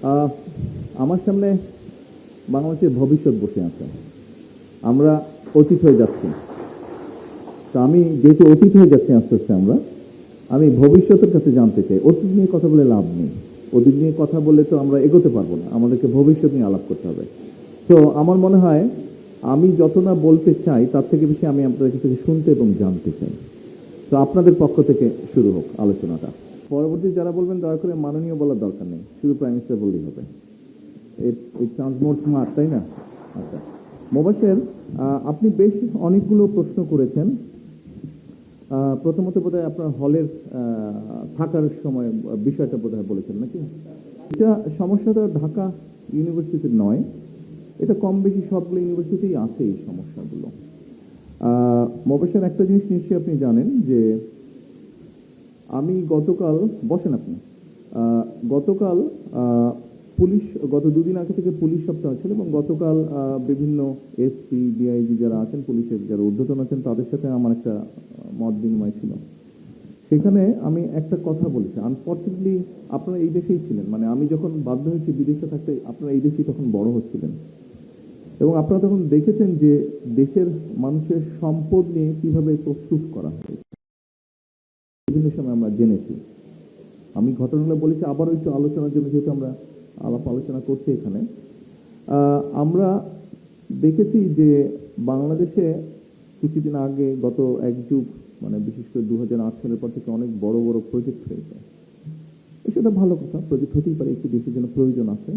আহ, আমার সামনে বাংলাদেশের ভবিষ্যৎ বসে আছে। আমরা অতীত হয়ে যাচ্ছি। তো আমি যেহেতু অতীত হয়ে যাচ্ছি আস্তে আস্তে আমি ভবিষ্যতের কাছে জানতে চাই। অতীত নিয়ে কথা বলে লাভ নেই। অতীত নিয়ে কথা বললে তো আমরা এগোতে পারবো না, আমাদেরকে ভবিষ্যৎ নিয়ে আলাপ করতে হবে। তো আমার মনে হয় আমি যত না বলতে চাই তার থেকে বেশি আমি আপনাদের কাছ থেকে শুনতে এবং জানতে চাই। তো আপনাদের পক্ষ থেকে শুরু হোক আলোচনাটা। পরবর্তী যারা বলবেন দয়া করে মাননীয় বলার দরকার নেই, শুধু প্রাইম মিনিস্টার বললেই হবে। ইট সাউন্ডস মোর স্মার্ট, তাই না? আচ্ছা, মোবাশের, আপনি বেশ অনেকগুলো প্রশ্ন করেছেন। প্রথমত বোধহয় আপনার হলের থাকার সময় বিষয়টা বোধহয় বলেছেন নাকি? এটা সমস্যাটা ঢাকা ইউনিভার্সিটির নয়, এটা কম বেশি সবগুলো ইউনিভার্সিটিই আছে এই সমস্যাগুলো। মোবাশের, একটা জিনিস নিশ্চয়ই আপনি জানেন যে আমি গতকাল, বসেন আপনি, গতকাল পুলিশ, গত দুদিন আগে থেকে পুলিশ সপ্তাহ ছিল এবং গতকাল বিভিন্ন এসপি ডিআইজি যারা আছেন, পুলিশের যারা ঊর্ধ্বতন আছেন, তাদের সাথে আমার একটা মত বিনিময় ছিল। সেখানে আমি একটা কথা বলেছি, আনফর্চুনেটলি আপনারা এই দেশেই ছিলেন, মানে আমি যখন বাধ্য হয়েছি বিদেশে থাকতে, আপনারা এই দেশেই তখন বড় হচ্ছিলেন এবং আপনারা তখন দেখেছেন যে দেশের মানুষের সম্পদ নিয়ে কিভাবে প্রস্তুত করা হয়, বিভিন্ন সময় আমরা জেনেছি। আমি ঘটনাগুলো বলেছি আবারও একটু আলোচনার জন্য, যেহেতু আমরা আলোচনা করছি এখানে। আমরা দেখেছি যে বাংলাদেশে কিছুদিন আগে, গত এক যুগ, মানে বিশেষ করে 2008 সালের পর থেকে অনেক বড় বড় প্রজেক্ট হয়েছে। সেটা ভালো কথা, প্রজেক্ট হতেই পারে, একটি দেশের জন্য প্রয়োজন আছে।